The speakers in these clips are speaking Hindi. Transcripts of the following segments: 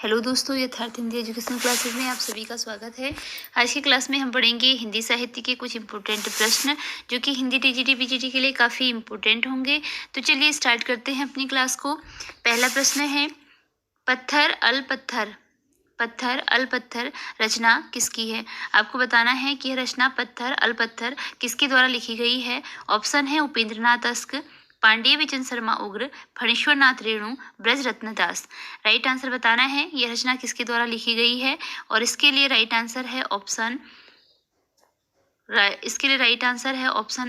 हेलो दोस्तों, यथार्थ हिंदी एजुकेशन क्लासेस में आप सभी का स्वागत है। आज की क्लास में हम पढ़ेंगे हिंदी साहित्य के कुछ इम्पोर्टेंट प्रश्न जो कि हिंदी टीजीटी पीजीटी के लिए काफ़ी इम्पोर्टेंट होंगे। तो चलिए स्टार्ट करते हैं अपनी क्लास को। पहला प्रश्न है, पत्थर अल पत्थर, पत्थर अल पत्थर रचना किसकी है? आपको बताना है कि यह रचना पत्थर अल पत्थर किसके द्वारा लिखी गई है। ऑप्शन है उपेंद्रनाथ अस्क, पांडेय बिचन शर्मा उग्र, फणीश्वर नाथ रेणु, ब्रजरत्न दास। राइट आंसर बताना है यह रचना किसके द्वारा लिखी गई है, और इसके लिए राइट आंसर है ऑप्शन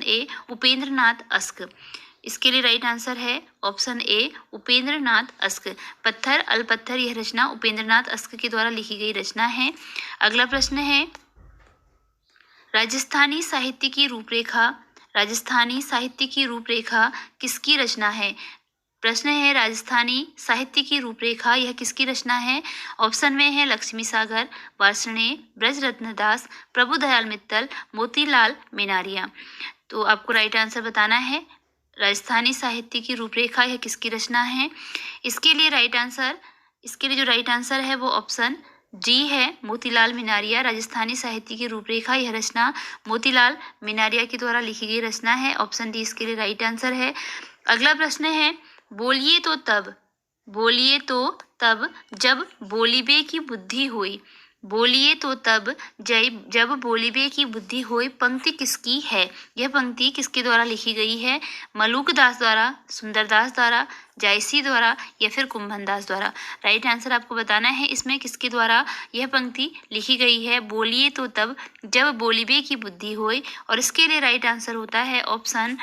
ए उपेंद्रनाथ अस्क। इसके लिए राइट आंसर है ऑप्शन ए उपेंद्रनाथ अस्क। पत्थर अल पत्थर यह रचना उपेंद्रनाथ अस्क के द्वारा लिखी गई रचना है। अगला प्रश्न है, राजस्थानी साहित्य की रूपरेखा, राजस्थानी साहित्य की रूपरेखा किसकी रचना है? प्रश्न है, राजस्थानी साहित्य की रूपरेखा यह किसकी रचना है? ऑप्शन में है लक्ष्मी सागर, वार्ष्णेय, ब्रजरत्न दास, प्रभुदयाल मित्तल, मोतीलाल मेनारिया। तो आपको राइट आंसर बताना है राजस्थानी साहित्य की रूपरेखा यह किसकी रचना है। इसके लिए जो राइट आंसर है वो ऑप्शन डी है, मोतीलाल मेनारिया। राजस्थानी साहित्य की रूपरेखा यह रचना मोतीलाल मेनारिया के द्वारा लिखी गई रचना है। ऑप्शन डी इसके लिए राइट आंसर है। अगला प्रश्न है, बोलिए तो तब जब बोलिबे की बुद्धि हुई, बोलिए तो तब जब बोलिबे की बुद्धि हुई पंक्ति किसकी है? यह पंक्ति किसके द्वारा लिखी गई है? मलूक दास द्वारा, सुंदरदास द्वारा, जायसी द्वारा या फिर कुंभन दास द्वारा। राइट आंसर आपको बताना है इसमें किसके द्वारा यह पंक्ति लिखी गई है। बोलिए तो तब जब बोलिबे की बुद्धि होई, और इसके लिए राइट आंसर होता है ऑप्शन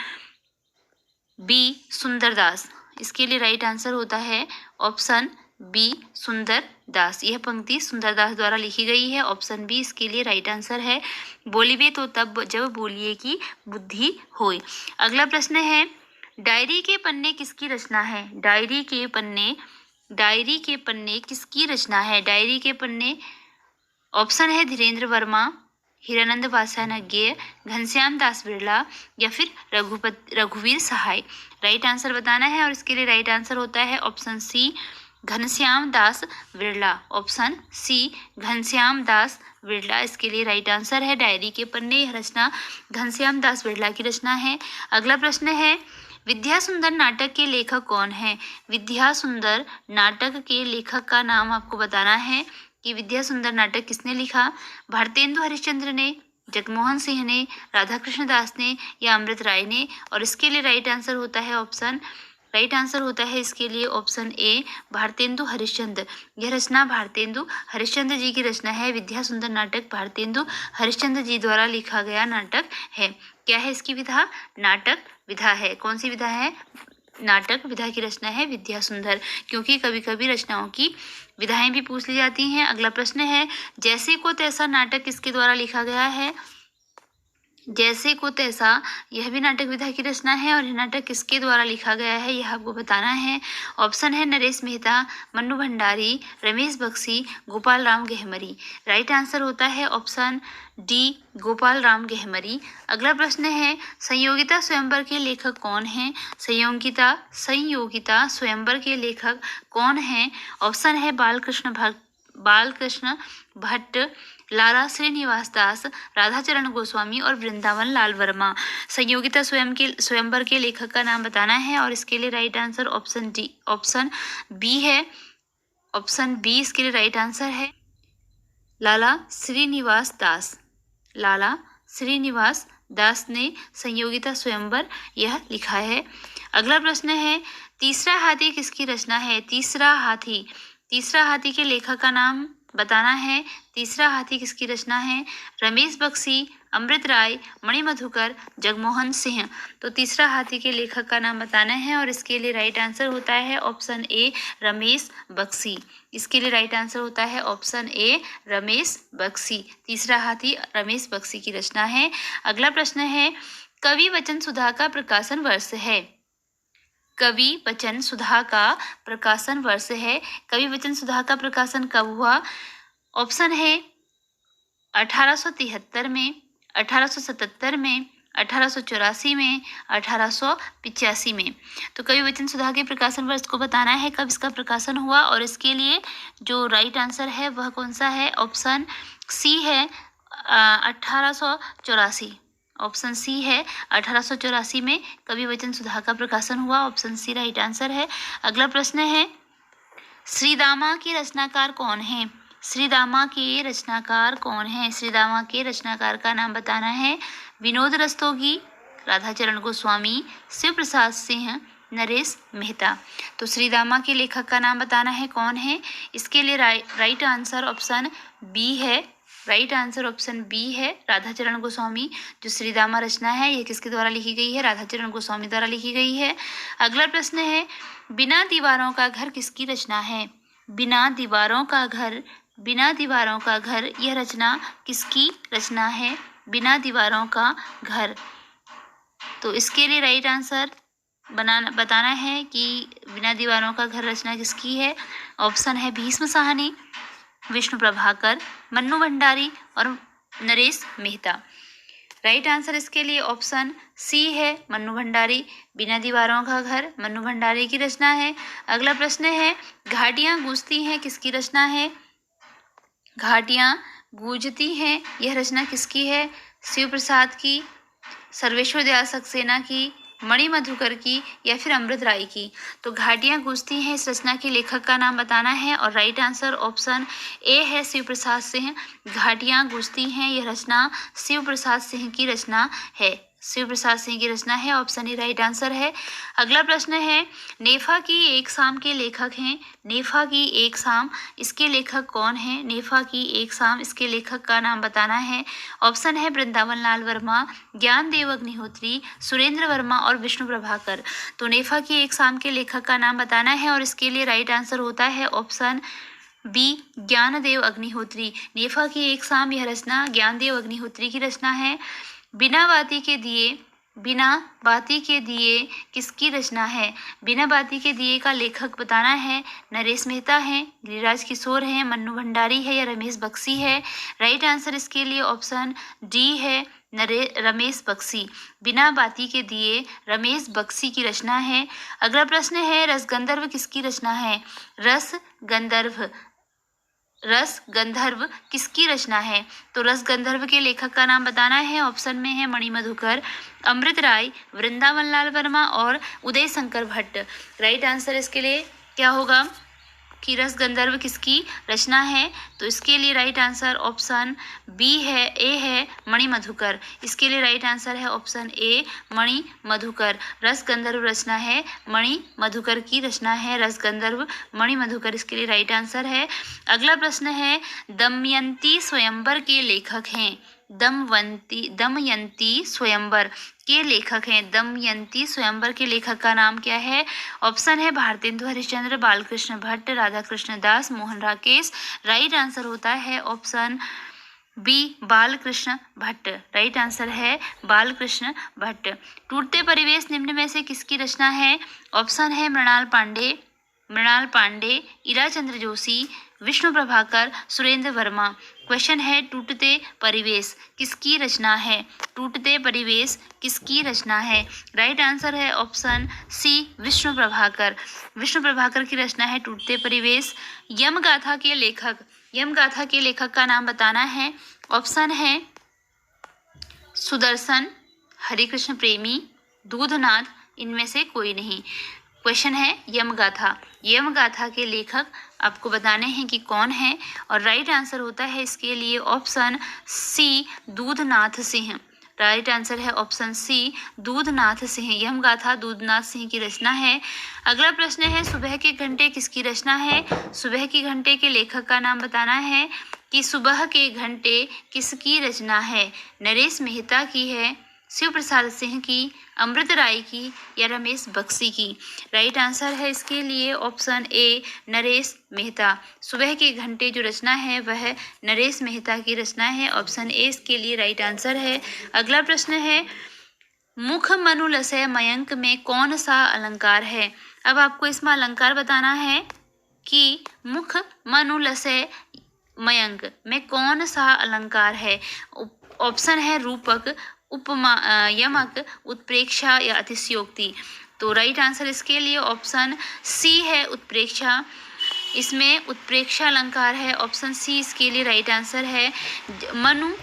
बी सुंदरदास। इसके लिए राइट आंसर होता है ऑप्शन बी सुंदरदास। यह पंक्ति सुंदरदास द्वारा लिखी गई है। ऑप्शन बी इसके लिए राइट आंसर है। बोलिबे तो तब जब बोलिए की बुद्धि होई। अगला प्रश्न है, डायरी के पन्ने किसकी रचना है? डायरी के पन्ने किसकी रचना है? डायरी के पन्ने ऑप्शन है धीरेन्द्र वर्मा, हीरानंद वात्स्यायन, घनश्याम दास बिरला या फिर रघुवीर सहाय। राइट आंसर बताना है, और इसके लिए राइट आंसर होता है ऑप्शन सी घनश्याम दास बिरला। ऑप्शन सी घनश्याम दास बिरला इसके लिए राइट आंसर है। डायरी के पन्ने यह रचना घनश्याम दास बिरला की रचना है। अगला प्रश्न है, विद्यासुंदर नाटक के लेखक कौन है? विद्यासुंदर नाटक के लेखक का नाम आपको बताना है कि विद्यासुंदर नाटक किसने लिखा। भारतेंदु हरिश्चंद्र ने, जगमोहन सिंह ने, राधा कृष्ण दास ने या अमृत राय ने। और इसके लिए राइट आंसर होता है इसके लिए ऑप्शन ए भारतेंदु हरिश्चंद्र। यह रचना भारतेंदु हरिश्चंद्र जी की रचना है। विद्यासुंदर नाटक भारतेंदु हरिश्चंद्र जी द्वारा लिखा गया नाटक है। क्या है इसकी विधा? नाटक विधा है। कौन सी विधा है? नाटक विधा की रचना है विद्यासुंदर, क्योंकि कभी कभी रचनाओं की विधाएं भी पूछ ली जाती हैं। अगला प्रश्न है, जैसे को तैसा नाटक किसके द्वारा लिखा गया है? जैसे को तैसा यह भी नाटक विधा की रचना है, और यह नाटक किसके द्वारा लिखा गया है यह आपको बताना है। ऑप्शन है नरेश मेहता, मन्नू भंडारी, रमेश बख्शी, गोपाल राम गहमरी। राइट आंसर होता है ऑप्शन डी गोपाल राम गहमरी। अगला प्रश्न है, संयोगिता स्वयंवर के लेखक कौन हैं? संयोगिता स्वयंवर के लेखक कौन हैं? ऑप्शन है बालकृष्ण भट्ट, लाला श्रीनिवास दास, राधाचरण गोस्वामी और वृंदावन लाल वर्मा। संयोगिता स्वयंवर के लेखक का नाम बताना है, और इसके लिए राइट आंसर ऑप्शन बी है। ऑप्शन बी इसके लिए राइट आंसर है लाला श्रीनिवास दास। लाला श्रीनिवास दास ने संयोगिता स्वयंवर यह लिखा है। अगला प्रश्न है, तीसरा हाथी किसकी रचना है? तीसरा हाथी के लेखक का नाम बताना है। तीसरा हाथी किसकी रचना है? रमेश बख्शी, अमृत राय, मणिमधुकर, जगमोहन सिंह। तो तीसरा हाथी के लेखक का नाम बताना है, और इसके लिए राइट आंसर होता है ऑप्शन ए रमेश बख्शी। इसके लिए राइट आंसर होता है ऑप्शन ए रमेश बख्शी। तीसरा हाथी रमेश बख्शी की रचना है। अगला प्रश्न है, कवि वचन सुधा का प्रकाशन वर्ष है? कवि वचन सुधा का प्रकाशन वर्ष है। कवि वचन सुधा का प्रकाशन कब हुआ? ऑप्शन है 1873 में, 1877 में, 1884 में, 1885 में। तो कवि वचन सुधा के प्रकाशन वर्ष को बताना है कब इसका प्रकाशन हुआ, और इसके लिए जो राइट आंसर है वह कौन सा है, ऑप्शन सी है 1884। ऑप्शन सी है 1884 में कवि वचन सुधा का प्रकाशन हुआ, ऑप्शन सी राइट आंसर है। अगला प्रश्न है, श्रीदामा के रचनाकार कौन है? श्रीदामा के रचनाकार कौन है? श्रीदामा के रचनाकार का नाम बताना है। विनोद रस्तोगी, राधाचरण गोस्वामी, शिव प्रसाद सिंह, नरेश मेहता। तो श्रीदामा के लेखक का नाम बताना है कौन है। इसके लिए राइट आंसर ऑप्शन बी है। राइट आंसर ऑप्शन बी है, राधाचरण गोस्वामी। जो श्रीदामा रचना है यह किसके द्वारा लिखी गई है? राधाचरण गोस्वामी द्वारा लिखी गई है। अगला प्रश्न है, बिना दीवारों का घर किसकी रचना है? बिना दीवारों का घर, बिना दीवारों का घर, यह रचना किसकी रचना है? बिना दीवारों का घर। तो इसके लिए राइट आंसर बताना है कि बिना दीवारों का घर रचना किसकी है। ऑप्शन है भीष्म साहनी, विष्णु प्रभाकर, मन्नू भंडारी और नरेश मेहता। राइट आंसर इसके लिए ऑप्शन सी है, मन्नू भंडारी। बिना दीवारों का घर मन्नू भंडारी की रचना है। अगला प्रश्न है, घाटियां गूंजती हैं किसकी रचना है? घाटियां गूंजती हैं, यह रचना किसकी है? शिव प्रसाद की, सर्वेश्वर दयाल सक्सेना की, मणि मधुकर की या फिर अमृत राय की। तो घाटियां गूंजती हैं इस रचना के लेखक का नाम बताना है, और राइट आंसर ऑप्शन ए है, शिव प्रसाद सिंह। घाटियां गूंजती हैं यह रचना शिव प्रसाद सिंह की रचना है। शिव प्रसाद सिंह की रचना है, ऑप्शन ए राइट आंसर है। अगला प्रश्न है, नेफा की एक शाम के लेखक हैं। नेफा की एक शाम, इसके लेखक कौन है? नेफा की एक शाम, इसके लेखक का नाम बताना है। ऑप्शन है वृंदावन लाल वर्मा, ज्ञानदेव अग्निहोत्री, सुरेंद्र वर्मा और विष्णु प्रभाकर। तो नेफा की एक शाम के लेखक का नाम बताना है, और इसके लिए राइट आंसर होता है ऑप्शन बी, ज्ञानदेव अग्निहोत्री। नेफा की एक शाम, यह रचना ज्ञानदेव अग्निहोत्री की रचना है। बिना बाती के दिए, बिना बाती के दिए किसकी रचना है? बिना बाती के दिए का लेखक बताना है। नरेश मेहता है, गिरिराज किशोर है, मन्नू भंडारी है या रमेश बख्शी है। राइट आंसर इसके लिए ऑप्शन डी है, रमेश बख्शी। बिना बाती के दिए रमेश बख्शी की रचना है। अगला प्रश्न है, रसगंधर्व किसकी रचना है? रस गंधर्व किसकी रचना है? तो रस गंधर्व के लेखक का नाम बताना है। ऑप्शन में है मणि मधुकर, अमृत राय, वृंदावन लाल वर्मा और उदय शंकर भट्ट। राइट आंसर इसके लिए क्या होगा कि रस गंधर्व किसकी रचना है? तो इसके लिए राइट आंसर ऑप्शन बी है, ए है, मणि मधुकर। इसके लिए राइट आंसर है ऑप्शन ए, मणि मधुकर। रस गंधर्व रचना है मणि मधुकर की रचना है, रस गंधर्व मणि मधुकर इसके लिए राइट आंसर है। अगला प्रश्न है, दमयंती स्वयंवर के लेखक हैं। दमयंती स्वयंवर के लेखक हैं। दमयंती स्वयंवर के लेखक का नाम क्या है? ऑप्शन है भारतेंदु हरिश्चंद्र, बालकृष्ण भट्ट, राधा कृष्ण दास, मोहन राकेश। राइट आंसर होता है option B, Balkrishna Bhatt. Right answer है बालकृष्ण भट्ट। टूटते परिवेश निम्न में से किसकी रचना है? ऑप्शन है मृणाल पांडे, ईरा चंद्र जोशी, विष्णु प्रभाकर, सुरेंद्र वर्मा। क्वेश्चन है, टूटते परिवेश किसकी रचना है? टूटते परिवेश किसकी रचना है? राइट आंसर है ऑप्शन सी, विष्णु प्रभाकर। विष्णु प्रभाकर की रचना है टूटते परिवेश। यमगाथा के लेखक का नाम बताना है। ऑप्शन है सुदर्शन, हरिकृष्ण प्रेमी, दूधनाथ, इनमें से कोई नहीं। क्वेश्चन है यमगाथा के लेखक आपको बताने हैं कि कौन है, और राइट आंसर होता है इसके लिए option C, Dudhnath Singh. Right answer है ऑप्शन सी, दूधनाथ सिंह। यमगाथा दूधनाथ सिंह की रचना है। अगला प्रश्न है, सुबह के घंटे किसकी रचना है? सुबह के घंटे के लेखक का नाम बताना है कि सुबह के घंटे किसकी रचना है? नरेश मेहता की है, शिव प्रसाद सिंह की, अमृत राय की या रमेश बख्शी की। राइट आंसर है इसके लिए ऑप्शन ए, नरेश मेहता। सुबह के घंटे जो रचना है वह नरेश मेहता की रचना है। ऑप्शन ए इसके लिए राइट आंसर है। अगला प्रश्न है, मुख मनुलसय मयंक में कौन सा अलंकार है? अब आपको इसमें अलंकार बताना है कि मुख मनुलसय मयंक में कौन सा अलंकार है। ऑप्शन है रूपक, उपमा यमक, उत्प्रेक्षा या अतिशयोक्ति। तो राइट आंसर इसके लिए ऑप्शन सी है, उत्प्रेक्षा। इसमें उत्प्रेक्षा अलंकार है, ऑप्शन सी इसके लिए राइट आंसर है। मनु,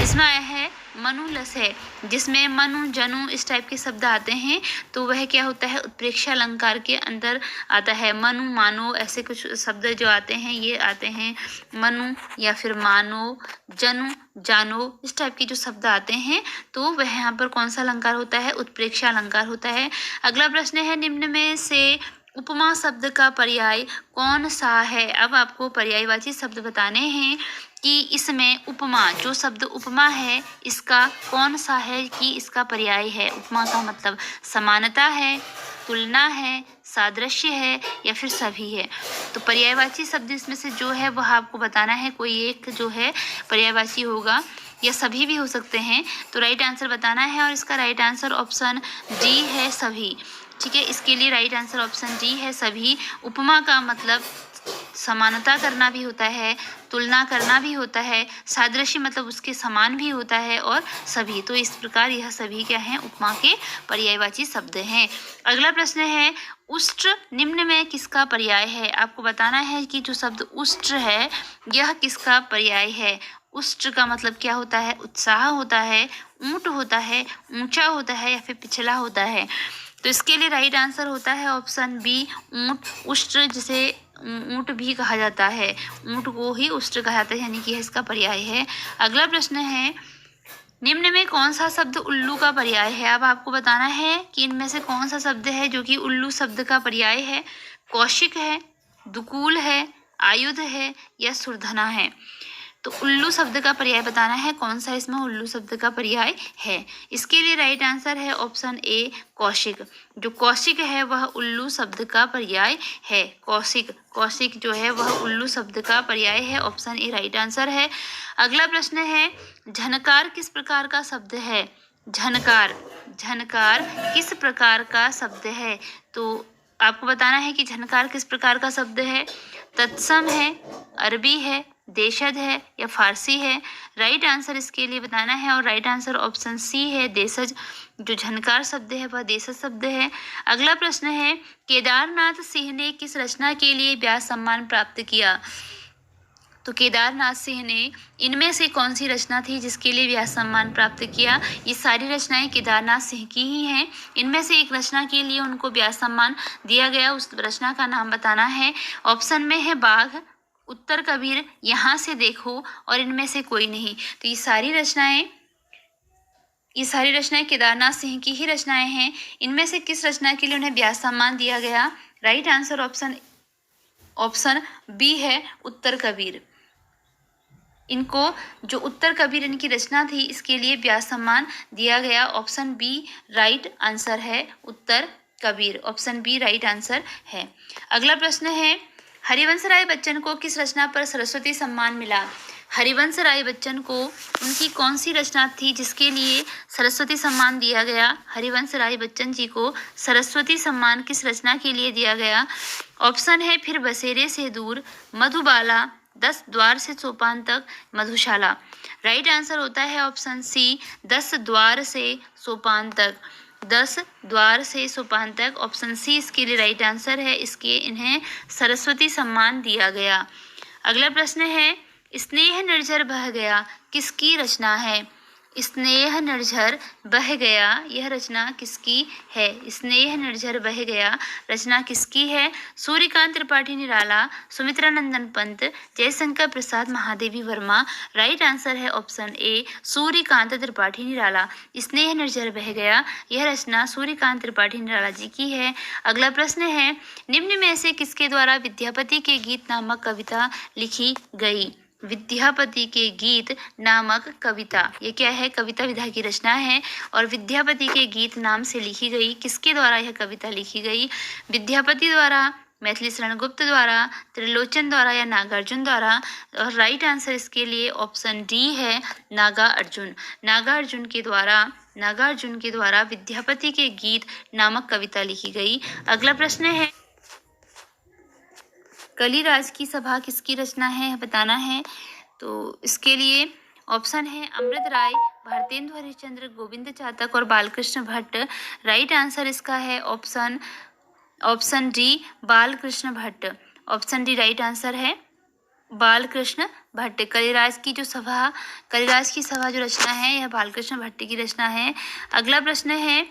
इसमें आया है मनुलस है, जिसमें मनु, जनु इस टाइप के शब्द आते हैं, तो वह क्या होता है, उत्प्रेक्षा अलंकार के अंदर आता है। मनु, मानो, ऐसे कुछ शब्द जो आते हैं ये आते हैं मनु या फिर मानो, जनु, जानो, इस टाइप के जो शब्द आते हैं, तो वह यहाँ पर कौन सा अलंकार होता है, उत्प्रेक्षा अलंकार होता है। अगला प्रश्न है, निम्न में से उपमा शब्द का पर्याय कौन सा है। अब आपको पर्यायवाची शब्द बताने हैं कि इसमें उपमा, जो शब्द उपमा है, इसका कौन सा है कि इसका पर्याय है। उपमा का मतलब समानता है, तुलना है, सादृश्य है या फिर सभी है। तो पर्यायवाची शब्द इसमें से जो है वह आपको बताना है, कोई एक जो है पर्यायवाची होगा या सभी भी हो सकते हैं। तो राइट आंसर बताना है और इसका राइट आंसर ऑप्शन डी है, सभी। ठीक है, इसके लिए राइट आंसर ऑप्शन डी है, सभी। उपमा का मतलब समानता करना भी होता है, तुलना करना भी होता है, सादृश्य मतलब उसके समान भी होता है, और सभी। तो इस प्रकार यह सभी क्या हैं, उपमा के पर्यायवाची शब्द हैं। अगला प्रश्न है, उष्ट्र निम्न में किसका पर्याय है। आपको बताना है कि जो शब्द उष्ट्र है यह किसका पर्याय है। उष्ट्र का मतलब क्या होता है, उत्साह होता है, ऊंट होता है, ऊंचा होता है या फिर पिछला होता है। तो इसके लिए राइट आंसर होता है ऑप्शन बी, ऊंट। उष्ट्र जिसे ऊंट भी कहा जाता है, ऊंट को ही उष्ट्र कहा जाता है, यानी कि इसका पर्याय है। अगला प्रश्न है, निम्न में कौन सा शब्द उल्लू का पर्याय है। अब आपको बताना है कि इनमें से कौन सा शब्द है जो कि उल्लू शब्द का पर्याय है। कौशिक है, दुकूल है, आयुध है या सुरधना है। तो उल्लू शब्द का पर्याय बताना है, कौन सा इसमें उल्लू शब्द का पर्याय है। इसके लिए राइट आंसर है ऑप्शन ए, कौशिक। जो कौशिक है वह उल्लू शब्द का पर्याय है। कौशिक, कौशिक जो है वह उल्लू शब्द का पर्याय है, ऑप्शन ए राइट आंसर है। अगला प्रश्न है, झनकार किस प्रकार का शब्द है। झनकार, झनकार किस प्रकार का शब्द है। तो आपको बताना है कि झनकार किस प्रकार का शब्द है। तत्सम है, अरबी है, देशज है या फारसी है। राइट आंसर इसके लिए बताना है और राइट आंसर ऑप्शन सी है, देशज। जो झनकार शब्द है वह देशज शब्द है। अगला प्रश्न है, केदारनाथ सिंह ने किस रचना के लिए व्यास सम्मान प्राप्त किया। तो केदारनाथ सिंह ने इनमें से कौन सी रचना थी जिसके लिए व्यास सम्मान प्राप्त किया। ये सारी रचनाएं केदारनाथ सिंह की ही हैं। इनमें से एक रचना के लिए उनको व्यास सम्मान दिया गया, उस रचना का नाम बताना है। ऑप्शन में है बाघ, उत्तर कबीर, यहाँ से देखो और इनमें से कोई नहीं। तो ये सारी रचनाएं केदारनाथ सिंह की ही रचनाएं हैं। इनमें से किस रचना के लिए उन्हें व्यास सम्मान दिया गया। राइट आंसर ऑप्शन बी है, उत्तर कबीर। इनको जो उत्तर कबीर इनकी रचना थी इसके लिए व्यास सम्मान दिया गया। ऑप्शन बी राइट आंसर है, उत्तर Kabir. Option B right answer है। अगला प्रश्न है, हरिवंश राय बच्चन को किस रचना पर सरस्वती सम्मान मिला। हरिवंश राय बच्चन को उनकी कौन सी रचना थी जिसके लिए सरस्वती सम्मान दिया गया। हरिवंश राय बच्चन जी को सरस्वती सम्मान किस रचना के लिए दिया गया। ऑप्शन है फिर बसेरे से दूर, मधुबाला, 10 द्वार से सोपान तक, मधुशाला। राइट आंसर होता है ऑप्शन सी, 10 द्वार से सोपान तक। 10 द्वार से सोपान तक, ऑप्शन सी इसके लिए राइट आंसर है। इसके इन्हें सरस्वती सम्मान दिया गया। अगला प्रश्न है, स्नेह निर्झर बह गया किसकी रचना है। स्नेह निर्झर बह गया यह रचना किसकी है। स्नेह निर्झर बह गया रचना किसकी है। सूर्यकांत त्रिपाठी निराला, सुमित्रा नंदन पंत, जयशंकर प्रसाद महादेवी वर्मा। राइट आंसर है ऑप्शन ए, सूर्यकांत त्रिपाठी निराला। स्नेह निर्झर बह गया यह रचना सूर्यकांत त्रिपाठी निराला जी की है। अगला प्रश्न है, निम्न में से किसके द्वारा विद्यापति के गीत नामक कविता लिखी गई। विद्यापति के गीत नामक कविता, ये क्या है, कविता विधा की रचना है और विद्यापति के गीत नाम से लिखी गई। किसके द्वारा यह कविता लिखी गई। विद्यापति द्वारा, मैथिली शरण गुप्त द्वारा, त्रिलोचन द्वारा या नागार्जुन द्वारा। और राइट आंसर इसके लिए ऑप्शन डी है, नागार्जुन। नागार्जुन के द्वारा विद्यापति के गीत नामक कविता लिखी गई। अगला प्रश्न है, कलिराज की सभा किसकी रचना है बताना है। तो इसके लिए ऑप्शन है अमृत राय, भारतेंदु हरिश्चंद्र, गोविंद चातक और बालकृष्ण भट्ट। राइट आंसर इसका है option D Balkrishna Bhatt. Option D right answer है बालकृष्ण भट्ट। कलिराज की सभा जो रचना है यह बालकृष्ण भट्ट की रचना है। अगला प्रश्न है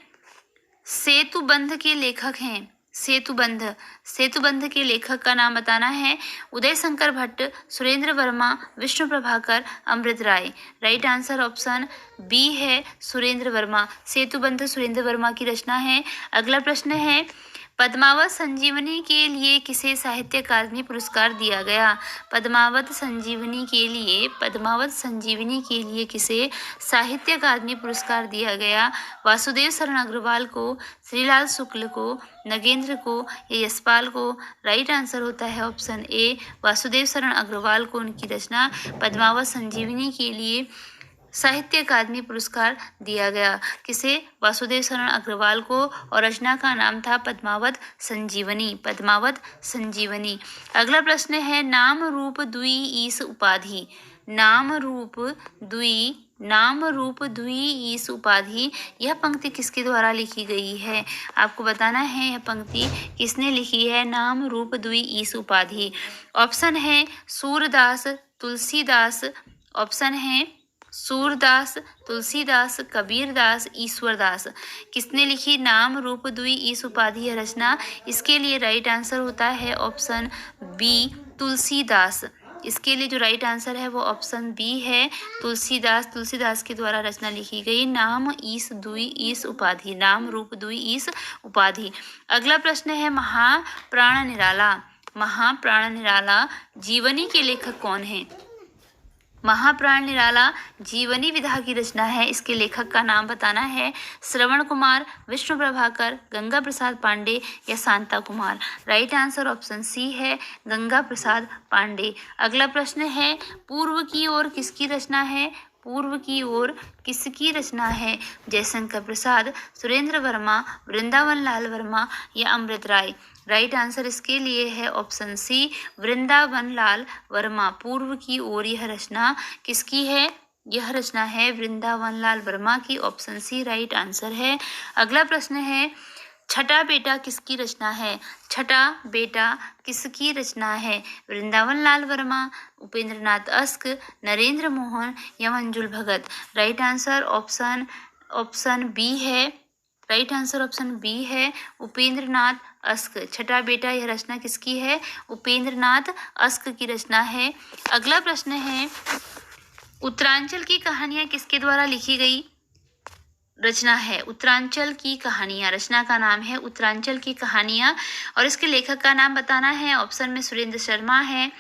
सेतुबंध के लेखक हैं। सेतुबंध के लेखक का नाम बताना है। उदय शंकर भट्ट, सुरेंद्र वर्मा, विष्णु प्रभाकर, अमृत राय। राइट आंसर ऑप्शन बी है सुरेंद्र वर्मा। सेतुबंध सुरेंद्र वर्मा की रचना है। अगला प्रश्न है पद्मावत संजीवनी के लिए किसे साहित्य अकादमी पुरस्कार दिया गया? पद्मावत संजीवनी के लिए किसे साहित्य अकादमी पुरस्कार दिया गया? वासुदेव शरण अग्रवाल को, श्रीलाल शुक्ल को, नगेंद्र को या यशपाल को? राइट आंसर होता है ऑप्शन ए वासुदेव शरण अग्रवाल को उनकी रचना पद्मावत संजीवनी के लिए साहित्य अकादमी पुरस्कार दिया गया। किसे? वासुदेव शरण अग्रवाल को, और रचना का नाम था पद्मावत संजीवनी। अगला प्रश्न है नाम रूप द्वि ईश उपाधि। नाम रूप द्वि ईश उपाधि यह पंक्ति किसके द्वारा लिखी गई है? आपको बताना है यह पंक्ति किसने लिखी है, नाम रूप द्वि ईश उपाधि। ऑप्शन है सूरदास, तुलसीदास। ऑप्शन है सूरदास, तुलसीदास, कबीरदास, ईश्वरदास। किसने लिखी नाम रूप द्वि ईश उपाधि यह रचना? इसके लिए राइट आंसर होता है ऑप्शन बी तुलसीदास। इसके लिए जो राइट आंसर है वो ऑप्शन बी है तुलसीदास के द्वारा रचना लिखी गई नाम रूप द्वि ईश उपाधि। अगला प्रश्न है महाप्राण निराला जीवनी के लेखक कौन है? महाप्राण निराला जीवनी विधा की रचना है। इसके लेखक का नाम बताना है। श्रवण कुमार, विष्णु प्रभाकर, गंगा प्रसाद पांडे या Shanta Kumar. Right answer option C है गंगा प्रसाद पांडे। अगला प्रश्न है पूर्व की ओर किसकी रचना है? जयशंकर प्रसाद, सुरेंद्र वर्मा, वृंदावन लाल वर्मा या अमृत राय। राइट आंसर इसके लिए है ऑप्शन सी वृंदावन लाल वर्मा। पूर्व की ओर यह रचना किसकी है? यह रचना है वृंदावन लाल वर्मा की। ऑप्शन सी राइट आंसर है। अगला प्रश्न है छठा बेटा किसकी रचना है? वृंदावन लाल वर्मा, उपेंद्रनाथ अस्क, नरेंद्र मोहन या मंजुल भगत। राइट आंसर ऑप्शन बी है। राइट आंसर ऑप्शन बी है उपेंद्रनाथ अस्क। छठा बेटा यह रचना किसकी है? उपेंद्रनाथ अस्क की रचना है। अगला प्रश्न है उत्तरांचल की कहानियां किसके द्वारा लिखी गई रचना है? उत्तरांचल की कहानियां, रचना का नाम है उत्तरांचल की कहानियां, और इसके लेखक का नाम बताना है। ऑप्शन में सुरेंद्र शर्मा है,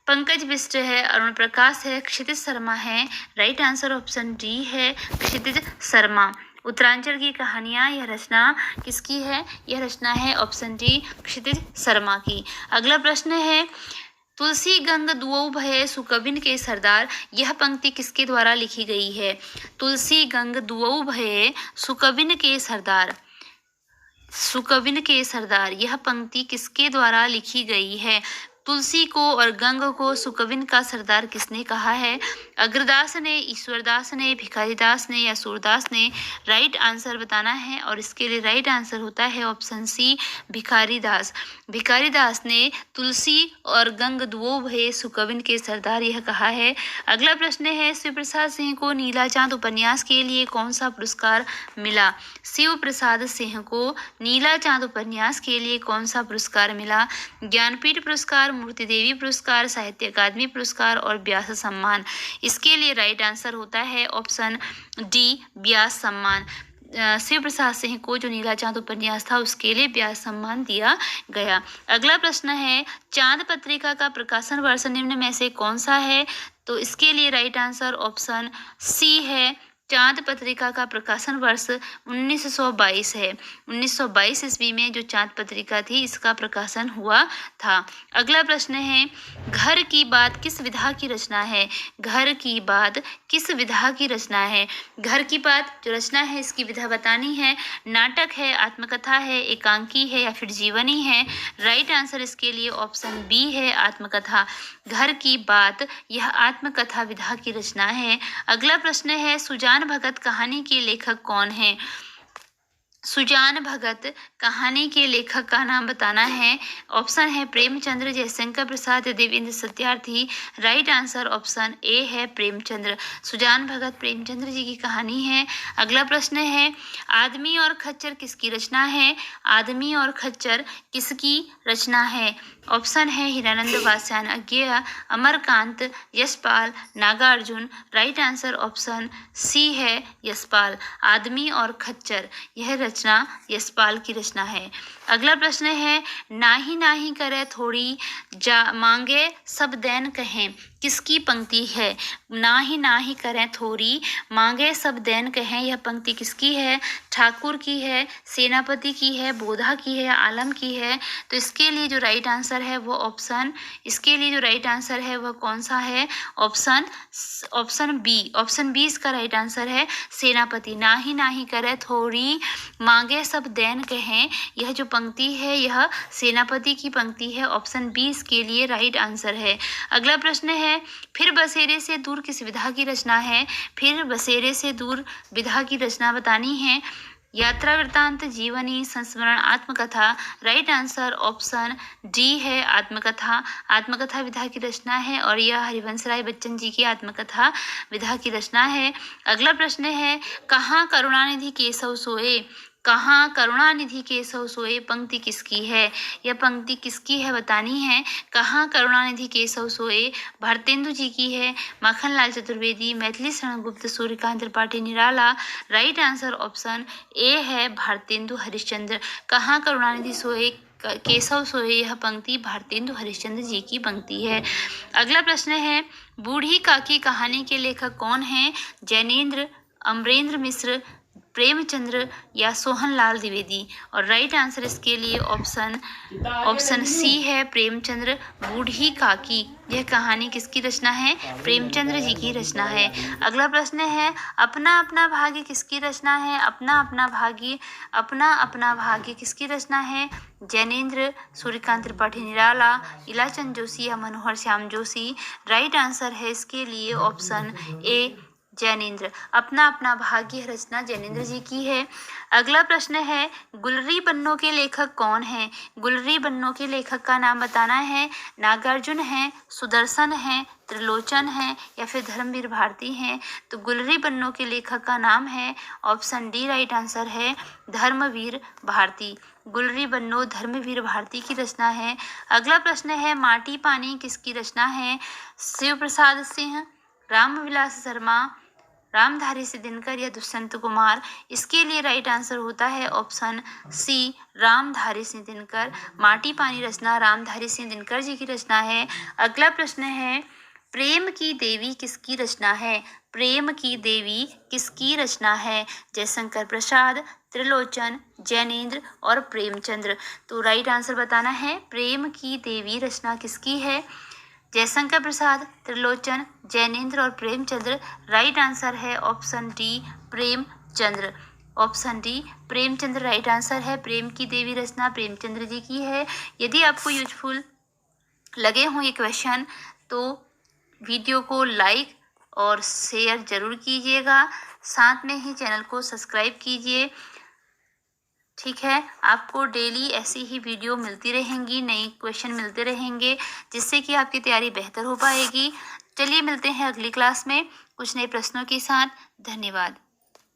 पंकज बिष्ट है, अरुण प्रकाश है, क्षितिज शर्मा है। राइट आंसर ऑप्शन डी है क्षितिज शर्मा। उत्तरांचल की कहानियां यह रचना किसकी है? यह रचना है ऑप्शन डी क्षितिज शर्मा की। अगला प्रश्न है तुलसी गंग दुऔ भये सुकविन के सरदार यह पंक्ति किसके द्वारा लिखी गई है? तुलसी गंग दुऔ भये सुकविन के सरदार यह पंक्ति किसके द्वारा लिखी गई है? तुलसी को और गंग को सुकविन का सरदार किसने कहा है? अग्रदास ने, ईश्वरदास ने, भिखारीदास ने या सूरदास ने? राइट आंसर बताना है, और इसके लिए राइट आंसर होता है ऑप्शन सी भिखारीदास। भिखारीदास ने तुलसी और गंग दुऔ भये सुकविन के सरदार यह कहा है। अगला प्रश्न है शिव प्रसाद सिंह को नीला चांद उपन्यास के लिए कौन सा पुरस्कार मिला? शिव प्रसाद सिंह को नीला चांद उपन्यास के लिए कौन सा पुरस्कार मिला? ज्ञानपीठ पुरस्कार, मूर्ति देवी पुरस्कार, साहित्य अकादमी पुरस्कार और व्यास सम्मान। इसके लिए राइट आंसर होता है ऑप्शन डी व्यास सम्मान। शिव प्रसाद सिंह को जो नीला चांद उपन्यास था उसके लिए व्यास सम्मान दिया गया। अगला प्रश्न है चांद पत्रिका का प्रकाशन वर्ष निम्न में से कौन सा है? तो इसके लिए राइट आंसर ऑप्शन सी है चाँद पत्रिका का प्रकाशन वर्ष 1922 है। 1922 ईस्वी में जो चाँद पत्रिका थी इसका प्रकाशन हुआ था। अगला प्रश्न है, घर की बात किस विधा की रचना है? घर की बात किस विधा की रचना है? घर की बात जो रचना है इसकी विधा बतानी है। नाटक है, आत्मकथा है, एकांकी है या फिर जीवनी है? राइट आंसर इसके लिए ऑप्शन बी है, आत्मकथा। घर की बात यह आत्मकथा विधा की रचना है। अगला प्रश्न है, सुजान भगत कहानी के लेखक कौन है? सुजान भगत कहानी के लेखक का नाम बताना है। ऑप्शन है Premchandra, Jaishankar Prasad, Devendra Satyarthi. Right answer option A है प्रेमचंद्र। सुजान भगत प्रेमचंद्र जी की कहानी है। अगला प्रश्न है, आदमी और खच्चर किसकी रचना है? आदमी और खच्चर किसकी रचना है? ऑप्शन है Hiranand Vatsyayan Agyeya, Amarkant, Yashpal, Nagarjun. Right answer option C है यशपाल। आदमी और खच्चर यह रचना यशपाल की रचना है। अगला प्रश्न है, नाही नाही करे थोड़ी जा मांगे सब दैन कहें किसकी पंक्ति है? नाही नाही करें थोड़ी मांगे सब दैन कहें, यह पंक्ति किसकी है? ठाकुर की है, सेनापति की है, बोधा की है, आलम की है? तो इसके लिए जो राइट आंसर है वो इसके लिए जो राइट आंसर है वह कौन सा है? ऑप्शन बी इसका राइट आंसर है, सेनापति। नाही नाही करे थोड़ी मांगे सब दैन कहें, यह जो पंक्ति है यह सेनापति की पंक्ति है। ऑप्शन बी इसके लिए राइट आंसर है। अगला प्रश्न है, फिर बसेरे से दूर किस विधा की रचना है? फिर बसेरे से दूर विधा की रचना बतानी है। यात्रा वृत्तांत, जीवनी, संस्मरण, आत्मकथा। राइट आंसर ऑप्शन डी है आत्मकथा। आत्मकथा विधा की रचना है और यह हरिवंश राय बच्चन जी की आत्मकथा विधा की रचना है। अगला प्रश्न है, कहाँ करुणानिधि केशव सोए? कहाँ करुणानिधि केशव सोए पंक्ति किसकी है? यह पंक्ति किसकी है बतानी है। कहाँ करुणानिधि केशव सोए भारतेंदु जी की है, Makhanlal Chaturvedi, Maithili Sharan Gupt, Suryakant Tripathi Nirala. Right answer option A है भारतेंदु हरिश्चंद्र। कहाँ करुणानिधि सोए केशव सोए यह पंक्ति भारतेंदु हरिश्चंद्र जी की पंक्ति है। अगला प्रश्न है, बूढ़ी काकी कहानी के लेखक कौन है? जैनेन्द्र, अमरेंद्र मिश्र, प्रेमचंद्र या सोहनलाल द्विवेदी? और राइट आंसर इसके लिए ऑप्शन सी है प्रेमचंद्र। बूढ़ी काकी यह कहानी किसकी रचना है? प्रेमचंद्र जी की रचना है। अगला प्रश्न है, अपना अपना भाग्य किसकी रचना है? अपना अपना भाग्य किसकी रचना है? जैनेन्द्र, सूर्यकांत त्रिपाठी निराला, इलाचंद जोशी या मनोहर श्याम जोशी? राइट आंसर है इसके लिए ऑप्शन ए जैनेन्द्र। अपना अपना भाग्य रचना जैनेन्द्र जी की है। अगला प्रश्न है, गुलरी बन्नो के लेखक कौन है? गुलरी बन्नो के लेखक का नाम बताना है। नागार्जुन है, सुदर्शन है, त्रिलोचन है या फिर धर्मवीर भारती हैं? तो गुलरी बन्नो के लेखक का नाम है ऑप्शन डी राइट आंसर है धर्मवीर भारती। गुलरी बन्नो धर्मवीर भारती की रचना है। अगला प्रश्न है, माटी पानी किसकी रचना है? शिव प्रसाद सिंह, रामविलास शर्मा, रामधारी सिंह दिनकर या दुष्यंत कुमार? इसके लिए राइट आंसर होता है ऑप्शन सी रामधारी सिंह दिनकर। माटी पानी रचना रामधारी सिंह दिनकर जी की रचना है। अगला प्रश्न है, प्रेम की देवी किसकी रचना है? प्रेम की देवी किसकी रचना है? जयशंकर प्रसाद, त्रिलोचन, जैनेन्द्र और प्रेमचंद्र? तो राइट आंसर बताना है, प्रेम की देवी रचना किसकी है? जयशंकर प्रसाद, त्रिलोचन, जैनेन्द्र और प्रेमचंद्र। राइट आंसर है option D Premchandra. Option D Premchandra right answer है। प्रेम की देवी रचना प्रेमचंद्र जी की है। यदि आपको यूजफुल लगे हों ये क्वेश्चन तो वीडियो को लाइक और शेयर जरूर कीजिएगा, साथ में ही चैनल को सब्सक्राइब कीजिए। ठीक है, आपको डेली ऐसी ही वीडियो मिलती रहेंगी, नई क्वेश्चन मिलते रहेंगे जिससे कि आपकी तैयारी बेहतर हो पाएगी। चलिए मिलते हैं अगली क्लास में कुछ नए प्रश्नों के साथ। धन्यवाद।